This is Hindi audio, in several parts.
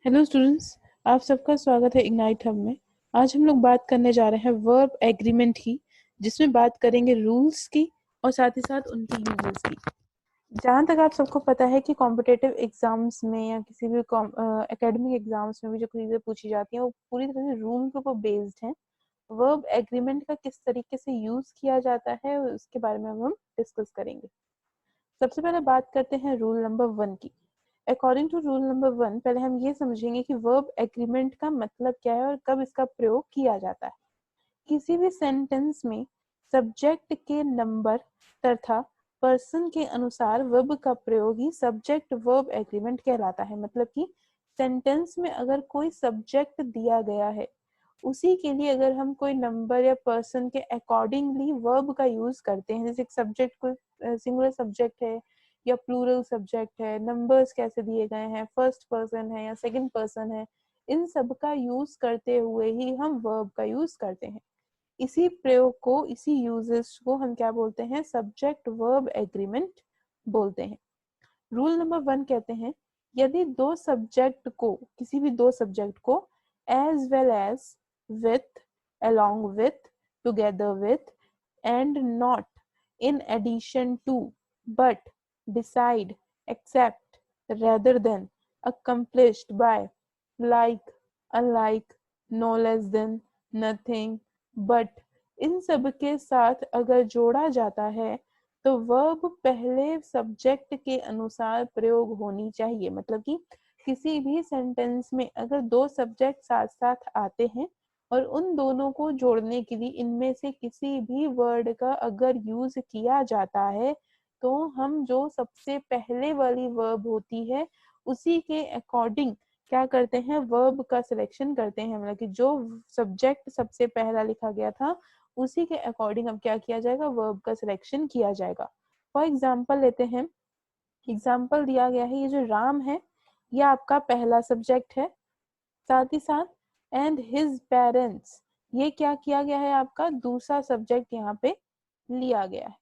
हेलो स्टूडेंट्स, आप सबका स्वागत है इग्नाइट हब में। आज हम लोग बात करने जा रहे हैं वर्ब एग्रीमेंट की, जिसमें बात करेंगे रूल्स की और साथ ही साथ उनकी यूजेस की। जहाँ तक आप सबको पता है कि कॉम्पिटिटिव एग्जाम्स में या किसी भी एकेडमिक एग्जाम्स में भी जो चीज़ें पूछी जाती हैं वो पूरी तरह से रूल के ऊपर बेस्ड हैं। वर्ब एग्रीमेंट का किस तरीके से यूज किया जाता है उसके बारे में हम डिस्कस करेंगे। सबसे पहले बात करते हैं रूल नंबर 1 की। अकॉर्डिंग टू रूल नंबर 1 पहले हम ये समझेंगे कि वर्ब एग्रीमेंट का मतलब क्या है और कब इसका प्रयोग किया जाता है। किसी भी सेंटेंस में सब्जेक्ट के नंबर तथा पर्सन के अनुसार वर्ब का प्रयोग ही सब्जेक्ट वर्ब एग्रीमेंट कहलाता है। मतलब कि सेंटेंस में अगर कोई सब्जेक्ट दिया गया है, उसी के लिए अगर हम कोई नंबर या पर्सन के अकॉर्डिंगली वर्ब का यूज करते हैं, जैसे सब्जेक्ट कोई सिंगुलर सब्जेक्ट है या प्लूरल सब्जेक्ट है, नंबर्स कैसे दिए गए हैं, फर्स्ट पर्सन है या सेकंड पर्सन है, इन सब का यूज करते हुए ही हम वर्ब का यूज करते हैं। इसी प्रयोग को, इसी यूजेस को हम क्या बोलते हैं? सब्जेक्ट वर्ब एग्रीमेंट बोलते हैं। रूल नंबर 1 कहते हैं, यदि दो सब्जेक्ट को, किसी भी दो सब्जेक्ट को as well as, with, along with, together with, and not, in addition to, but, beside, except, rather than, accomplished by, like, unlike, no less than, nothing, but, इन सब के साथ अगर जोड़ा जाता है तो वर्ब पहले सब्जेक्ट के अनुसार प्रयोग होनी चाहिए। मतलब कि किसी भी सेंटेंस में अगर दो सब्जेक्ट साथ साथ आते हैं और उन दोनों को जोड़ने के लिए इनमें से किसी भी वर्ड का अगर यूज किया जाता है तो हम जो सबसे पहले वाली वर्ब होती है उसी के अकॉर्डिंग क्या करते हैं? वर्ब का सिलेक्शन करते हैं। मतलब कि जो सब्जेक्ट सबसे पहला लिखा गया था उसी के अकॉर्डिंग अब क्या किया जाएगा? वर्ब का सिलेक्शन किया जाएगा। फॉर एग्जाम्पल लेते हैं, एग्जाम्पल दिया गया है, ये जो राम है ये आपका पहला सब्जेक्ट है, साथ ही साथ एंड हिज पेरेंट्स, ये क्या किया गया है? आपका दूसरा सब्जेक्ट यहाँ पे लिया गया है।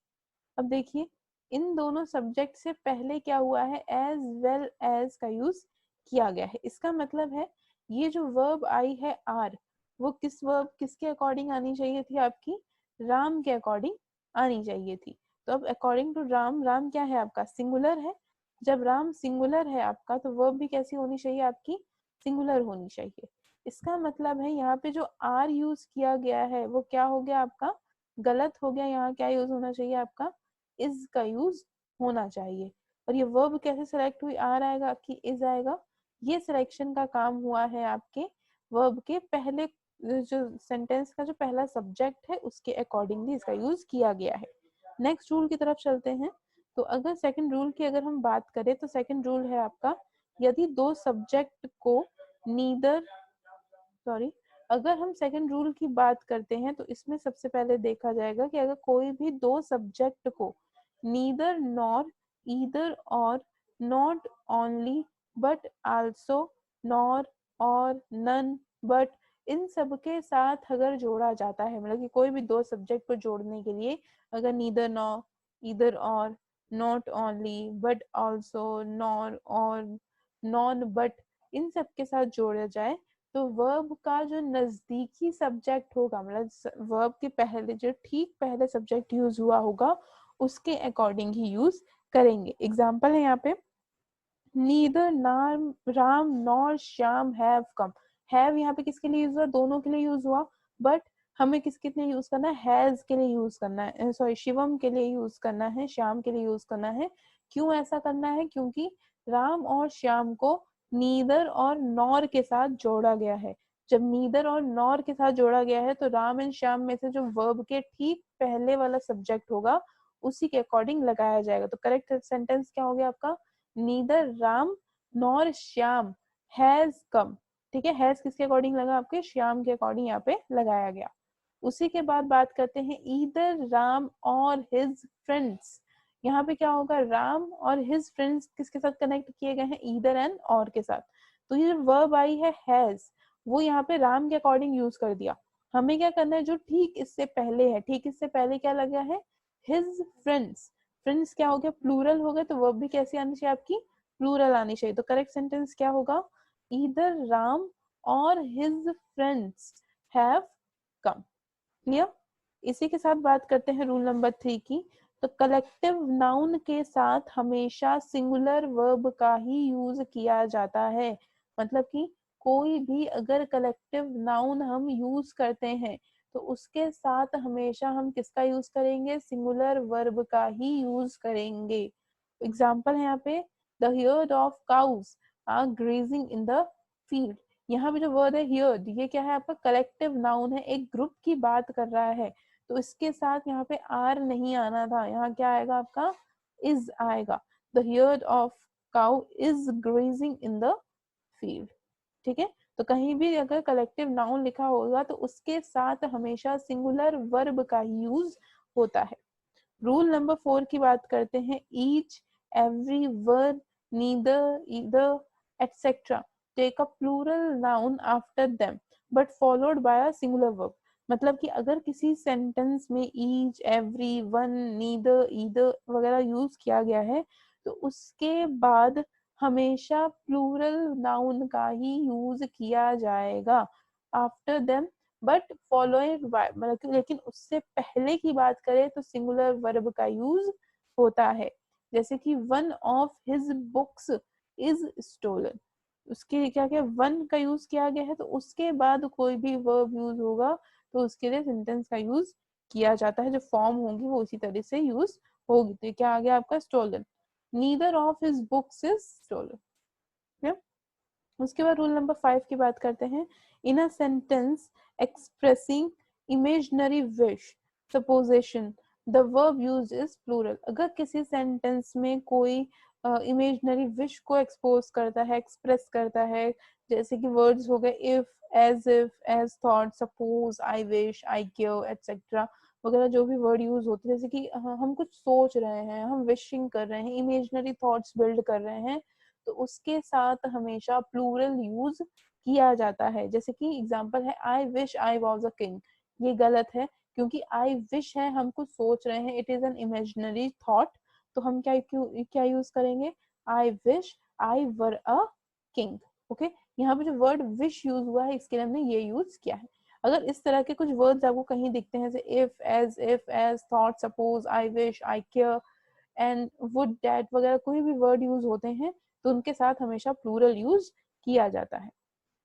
अब देखिए, इन दोनों सब्जेक्ट से पहले क्या हुआ है? एज वेल एज का यूज किया गया है। इसका मतलब है ये जो वर्ब आई है आर, वो किसके अकॉर्डिंग आनी चाहिए थी? आपकी राम के अकॉर्डिंग आनी चाहिए थी। तो अब अकॉर्डिंग टू राम, राम क्या है आपका? सिंगुलर है। जब राम सिंगुलर है आपका तो वर्ब भी कैसी होनी चाहिए? आपकी सिंगुलर होनी चाहिए। इसका मतलब है यहाँ पे जो आर यूज किया गया है वो क्या हो गया आपका? गलत हो गया। यहाँ क्या यूज होना चाहिए आपका? इज का यूज होना चाहिए। और ये वर्ब कैसे सेलेक्ट हुई? आर आएगा आपकी, इज आएगा। ये सिलेक्शन का काम हुआ है आपके वर्ब के पहले, जो सेंटेंस का जो पहला सब्जेक्ट है उसके अकॉर्डिंगली इसका यूज किया गया है। नेक्स्ट रूल की तरफ चलते हैं। तो अगर सेकंड रूल की अगर हम बात करें तो सेकंड रूल है आपका, यदि दो सब्जेक्ट को नीदर, सॉरी, अगर हम सेकंड रूल की बात करते हैं तो इसमें सबसे पहले देखा जाएगा कि अगर कोई भी दो सब्जेक्ट को नीदर नॉर, ईदर और, not only, but also, nor और, नन, बट, इन सब के साथ अगर जोड़ा जाता है, मतलब कि कोई भी दो सब्जेक्ट को जोड़ने के लिए अगर नीदर नॉर, ईदर और, not only, but also, nor और, नॉन, बट, इन सब के साथ जोड़ा जाए तो वर्ब का जो नजदीकी सब्जेक्ट होगा, मतलब वर्ब के पहले जो ठीक पहले सब्जेक्ट यूज हुआ होगा उसके अकॉर्डिंग ही यूज करेंगे। एग्जाम्पल है यहाँ पे, नीदर नाम Ram nor Shyam have come. Have यहाँ पे किसके लिए यूज हुआ? दोनों के लिए यूज हुआ। बट हमें किसके लिए यूज करना है? हैज के लिए यूज करना है, सॉरी, शिवम के लिए यूज करना है, श्याम के लिए यूज करना है। क्यों ऐसा करना है? क्योंकि राम और श्याम को नीदर और नॉर के साथ जोड़ा गया है। जब नीदर और नॉर के साथ जोड़ा गया है तो राम एंड श्याम में से जो वर्ब के ठीक पहले वाला सब्जेक्ट होगा उसी के अकॉर्डिंग लगाया जाएगा। तो करेक्ट सेंटेंस क्या हो गया आपका? Neither Ram nor Shyam has come. ठीक है, हैज किसके अकॉर्डिंग लगा? आपके श्याम के अकॉर्डिंग यहाँ पे लगाया गया। उसी के बाद बात करते हैं ईदर राम और हिज फ्रेंड्स। यहाँ पे क्या होगा? राम और हिज फ्रेंड्स किसके साथ कनेक्ट किए गए हैं? ईदर एंड और के साथ। तो ये जो वर्ब आई है हैज, वो यहाँ पे राम के अकॉर्डिंग यूज कर दिया। हमें क्या करना है? जो ठीक इससे पहले है, ठीक इससे पहले क्या लगा है? His friends. फ्रेंड्स क्या हो गया? प्लूरल हो गया, तो वर्ब भी कैसी आनी चाहिए आपकी? प्लूरल आनी चाहिए। तो करेक्ट सेंटेंस क्या होगा? ईदर राम और his friends have come. Clear? इसी के साथ बात करते हैं रूल नंबर 3 की। तो कलेक्टिव नाउन के साथ हमेशा सिंगुलर वर्ब का ही यूज किया जाता है। मतलब कि कोई भी अगर कलेक्टिव नाउन हम यूज करते हैं तो उसके साथ हमेशा हम किसका यूज करेंगे? सिंगुलर वर्ब का ही यूज करेंगे। एग्जाम्पल है यहाँ पे, the herd of cows are grazing in the field. यहाँ पे जो वर्ड है हियर्ड, ये क्या है? आपका कलेक्टिव नाउन है, एक ग्रुप की बात कर रहा है। तो इसके साथ यहाँ पे आर नहीं आना था, यहाँ क्या आएगा? आपका इज आएगा। The heard of cow is grazing in the field. ठीक है? तो कहीं भी अगर कलेक्टिव नाउन लिखा होगा तो उसके साथ हमेशा सिंगुलर वर्ब का यूज होता है। रूल नंबर 4 की बात करते हैं। ईच, एवरी, वर, neither, either, etcetera take a plural noun after them but followed by a singular verb. मतलब कि अगर किसी सेंटेंस में each, every, one, neither, either वगैरह यूज किया गया है तो उसके बाद हमेशा प्लूरल नाउन का ही यूज किया जाएगा after them but following bye, मतलब कि लेकिन उससे पहले की बात करें तो सिंगुलर वर्ब का यूज होता है। जैसे कि one of his books is stolen, उसके क्या क्या वन का यूज किया गया है तो उसके बाद कोई भी वर्ब यूज होगा तो उसके लिए सेंटेंस का यूज किया जाता है। जो फॉर्म होगी वो उसी तरह से यूज होगी। तो क्या आ गया आपका? Stolen. Neither of his books is stolen. उसके बाद रूल नंबर 5 की बात करते हैं। In a sentence expressing imaginary wish supposition the verb used is plural. अगर किसी सेंटेंस में कोई इमेजिनरी विश को एक्सपोज करता है, एक्सप्रेस करता है, जैसे कि वर्ड्स हो गए if, as if, as though, suppose, I wish, I care, etcetera वगैरह जो भी वर्ड यूज होते हैं, जैसे कि हम कुछ सोच रहे हैं, हम विशिंग कर रहे हैं, इमेजिनरी थॉट्स बिल्ड कर रहे हैं, तो उसके साथ हमेशा प्लूरल यूज किया जाता है। जैसे कि एग्जांपल है आई wish I was a king. ये गलत है क्योंकि आई विश है, हम कुछ सोच रहे हैं, it is an imaginary thought. तो हम क्या यूज करेंगे? आई wish I were a king. Okay, यहाँ पे जो वर्ड विश यूज हुआ है इसके लिए हमने ये यूज किया है। अगर इस तरह के कुछ वर्ड्स आपको कहीं दिखते हैं जैसे if as though, suppose, I wish, I care and would that वगैरह कोई भी वर्ड यूज होते हैं तो उनके साथ हमेशा प्लूरल यूज किया जाता है।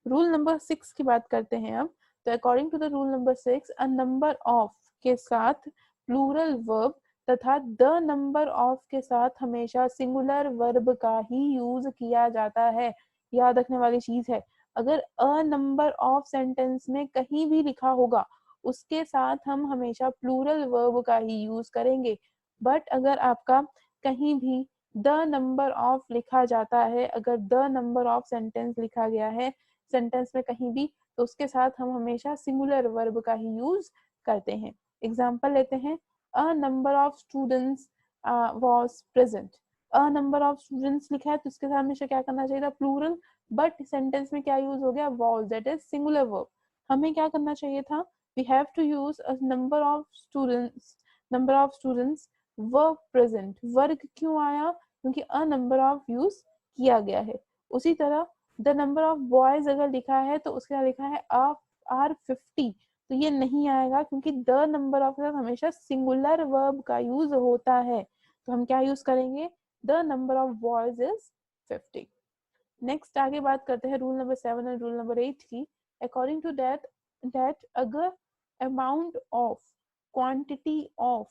रूल नंबर 6 की बात करते हैं अब। तो according to the rule number 6, a number of के साथ प्लूरल वर्ब तथा द नंबर ऑफ के साथ हमेशा सिंगुलर वर्ब का ही यूज किया जाता है। याद रखने वाली चीज है, अगर अ नंबर ऑफ सेंटेंस में कहीं भी लिखा होगा उसके साथ हम हमेशा प्लूरल वर्ब का ही यूज करेंगे। बट अगर आपका कहीं भी द नंबर ऑफ लिखा जाता है, अगर द नंबर ऑफ सेंटेंस लिखा गया है सेंटेंस में कहीं भी, तो उसके साथ हम हमेशा सिंगुलर वर्ब का ही यूज करते हैं। एग्जाम्पल लेते हैं। अ number of students was present. A number of students लिखा है तो उसके साथ हमेशा क्या करना चाहिए था? प्लूरल। बट सेंटेंस में क्या यूज हो गया? Was, that is singular verb. हमें क्या करना चाहिए था? We have to use a number of students were present. Were क्यों आया? क्योंकि अ नंबर ऑफ यूज किया गया है। उसी तरह द नंबर ऑफ बॉयज अगर लिखा है तो उसके लिखा है आर 50, तो ये नहीं आएगा क्योंकि द नंबर ऑफ के साथ हमेशा सिंगुलर वर्ब का यूज होता है। तो हम क्या यूज करेंगे? The number of boys is 50। Next आगे बात करते हैं रूल नंबर 7 और रूल नंबर 8 की। अकॉर्डिंग टू दैट अगर amount of, quantity of,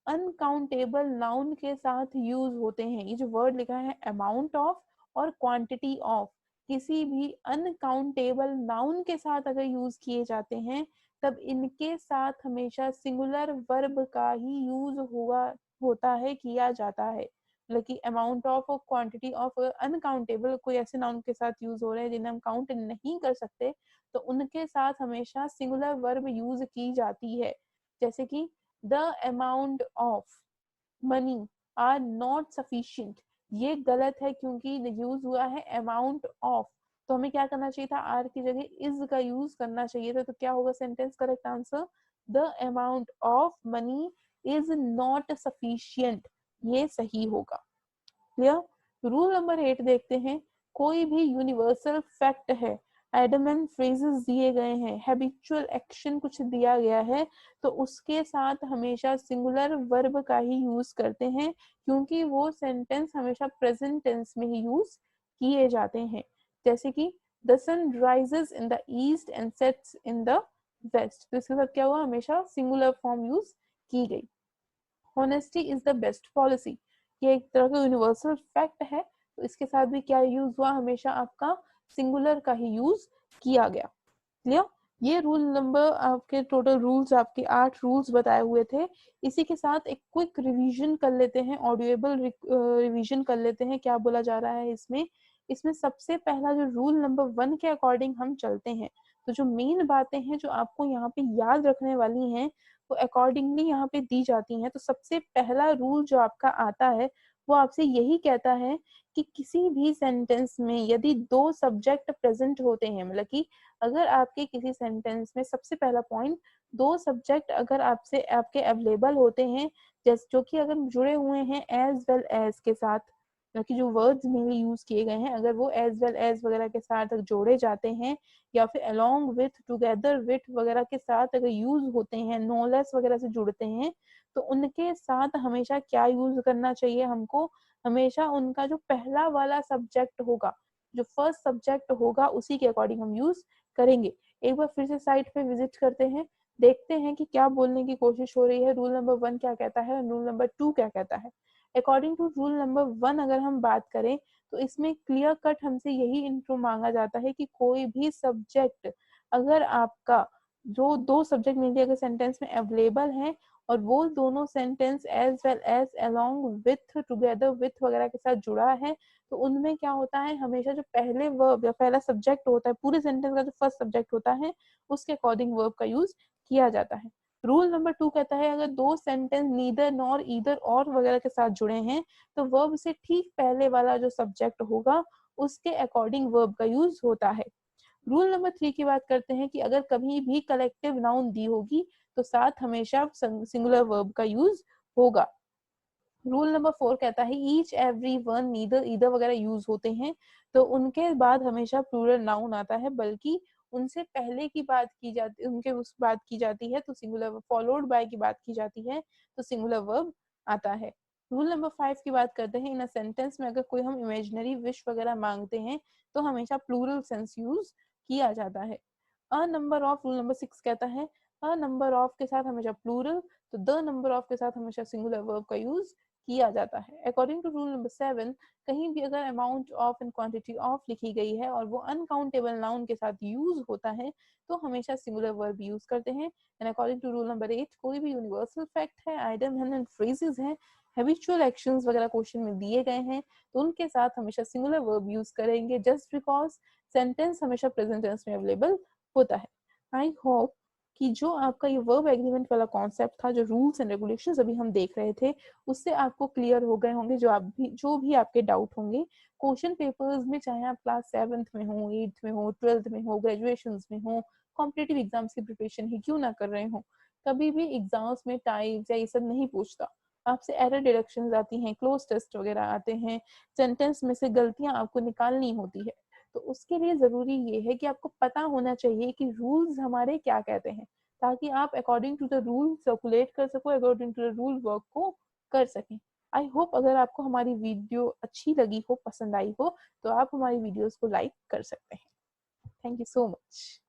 uncountable noun के साथ यूज होते हैं। ये जो वर्ड लिखा है अमाउंट ऑफ और क्वांटिटी ऑफ, किसी भी अनकाउंटेबल नाउन के साथ अगर यूज किए जाते हैं तब इनके साथ हमेशा सिंगुलर वर्ब का ही यूज हुआ होता है, किया जाता है। मतलब कि अमाउंट ऑफ और क्वांटिटी ऑफ अनकाउंटेबल कोई ऐसे नाउन के साथ यूज हो रहे हैं जिन्हें हम काउंट नहीं कर सकते, तो उनके साथ हमेशा सिंगुलर वर्ब यूज की जाती है। जैसे कि the amount of money are not sufficient, ये गलत है क्योंकि यूज हुआ है अमाउंट ऑफ। तो हमें क्या करना चाहिए था? आर की जगह इज का यूज करना चाहिए था। तो क्या होगा sentence correct answer? The amount of money is not sufficient, ये सही होगा। क्लियर? रूल नंबर 8 देखते हैं। कोई भी यूनिवर्सल फैक्ट है, आइटम एंड फ्रेजेस दिए गए हैं, हैबिचुअल एक्शन कुछ दिया गया है, तो उसके साथ हमेशा सिंगुलर वर्ब का ही यूज करते हैं, क्योंकि वो सेंटेंस हमेशा प्रेजेंट टेंस में ही यूज किए जाते हैं। जैसे कि the sun rises in the east and sets in the west, तो इसके साथ क्या हुआ, हमेशा सिंगुलर फॉर्म यूज की गई। Honesty is the best policy, ये एक तरह का यूनिवर्सल फैक्ट है, तो इसके साथ भी क्या यूज हुआ, हमेशा आपका सिंगुलर का ही यूज किया गया। क्लियर? ये रूल नंबर आपके टोटल रूल्स आपके 8 रूल्स बताए हुए थे। इसी के साथ एक क्विक रिवीजन कर लेते हैं, ऑडिएबल रिवीजन कर लेते हैं, क्या बोला जा रहा है इसमें। इसमें सबसे पहला जो रूल नंबर 1 के अकॉर्डिंग हम चलते हैं, तो जो मेन बातें हैं जो आपको यहाँ पे याद रखने वाली हैं वो अकॉर्डिंगली यहाँ पे दी जाती हैं। तो सबसे पहला रूल जो आपका आता है वो आपसे यही कहता है कि किसी भी सेंटेंस में यदि 2 सब्जेक्ट प्रेजेंट होते हैं, मतलब कि अगर आपके किसी सेंटेंस में, सबसे पहला पॉइंट, 2 सब्जेक्ट अगर आपसे आपके अवेलेबल होते हैं, जैसे जो कि अगर जुड़े हुए हैं एज वेल एज के साथ, कि जो वर्ड्स में यूज किए गए हैं अगर वो एज वेल एज वगैरह के साथ जोड़े जाते हैं, या फिर अलोंग विथ, टुगेदर विथ वगैरह के साथ अगर यूज होते हैं, नो लेस वगैरह से जुड़ते हैं, तो उनके साथ हमेशा क्या यूज करना चाहिए हमको, हमेशा उनका जो पहला वाला सब्जेक्ट होगा, जो फर्स्ट सब्जेक्ट होगा, उसी के अकॉर्डिंग हम यूज करेंगे। एक बार फिर से साइट पे विजिट करते हैं, देखते हैं कि क्या बोलने की कोशिश हो रही है, रूल नंबर 1 क्या कहता है और रूल नंबर 2 क्या कहता है। अकॉर्डिंग टू रूल नंबर 1 अगर हम बात करें, तो इसमें क्लियर कट हमसे यही इंट्रो मांगा जाता है कि कोई भी सब्जेक्ट अगर आपका, जो 2 सब्जेक्ट मेनली अगर सेंटेंस में अवेलेबल हैं और वो दोनों sentence as well as along with, together with वगैरह के साथ जुड़ा है, तो उनमें क्या होता है, हमेशा जो पहले वर्ब या पहला सब्जेक्ट होता है, पूरे सेंटेंस का जो फर्स्ट सब्जेक्ट होता है, उसके अकॉर्डिंग वर्ब का यूज किया जाता है। रूल नंबर 2 कहता है अगर 2 सेंटेंस नीदर, नॉर, ईदर और वगैरह के साथ जुड़े हैं, तो वर्ब से ठीक पहले वाला जो सब्जेक्ट होगा उसके अकॉर्डिंग वर्ब का यूज होता है। रूल नंबर 3 की बात करते हैं कि अगर कभी भी कलेक्टिव नाउन दी होगी तो साथ हमेशा सिंगुलर वर्ब का यूज होगा। रूल नंबर 4 कहता है each, every one, neither, either वगैरह यूज होते हैं, तो उनके बाद हमेशा प्लूरल नाउन आता है, बल्कि उनसे पहले की बात की जाती, उनके उस बात की जाती है तो सिंगुलर वर्ब, फॉलोड बाय की बात की जाती है तो सिंगुलर वर्ब आता है। रूल नंबर 5 की बात करते हैं, इन अ सेंटेंस में अगर कोई हम इमेजिनरी विश वगैरह मांगते हैं तो हमेशा प्लूरल सेंस यूज किया जाता है। अ नंबर ऑफ, रूल नंबर 6 कहता है अ नंबर ऑफ के साथ हमेशा प्लूरल, तो द नंबर ऑफ के साथ हमेशा सिंगुलर वर्ब का यूज किया जाता है। अकॉर्डिंग टू रूल नंबर 7, कहीं भी अगर amount of and quantity of लिखी गई है और वो अनकाउंटेबल नाउन के साथ यूज होता है तो हमेशा सिंगुलर वर्ब यूज करते हैं। And according to rule number 8, कोई भी यूनिवर्सल फैक्ट है, आइटम एंड फ्रेजेस हैं, हैबिचुअल एक्शंस वगैरह क्वेश्चन में दिए गए हैं, तो उनके साथ हमेशा सिंगुलर वर्ब यूज करेंगे, जस्ट बिकॉज सेंटेंस हमेशा प्रेजेंट टेंस में अवेलेबल होता है। आई होप कि जो आपका ये वर्ब एग्रीमेंट वाला कॉन्सेप्ट था, जो रूल्स एंड रेगुलेशंस अभी हम देख रहे थे, उससे आपको क्लियर हो गए होंगे, जो भी आपके डाउट होंगे। क्वेश्चन पेपर्स में चाहे आप क्लास 7th में हो, 8th में हो, 12th में हो, ग्रेजुएशन में हो, कॉम्पिटेटिव एग्जाम्स की प्रिपरेशन ही क्यों ना कर रहे हो, कभी भी एग्जाम्स में टाइप्स या ये सब नहीं पूछता, आपसे एरर डिडक्शन आती हैं, क्लोज टेस्ट वगैरह आते हैं, सेंटेंस में से गलतियां आपको निकालनी होती है, तो उसके लिए जरूरी ये है कि आपको पता होना चाहिए कि रूल्स हमारे क्या कहते हैं, ताकि आप according to the rule circulate कर सको, according to the rule work को कर सकें। आई होप अगर आपको हमारी वीडियो अच्छी लगी हो, पसंद आई हो, तो आप हमारी वीडियोस को लाइक कर सकते हैं। Thank you so much.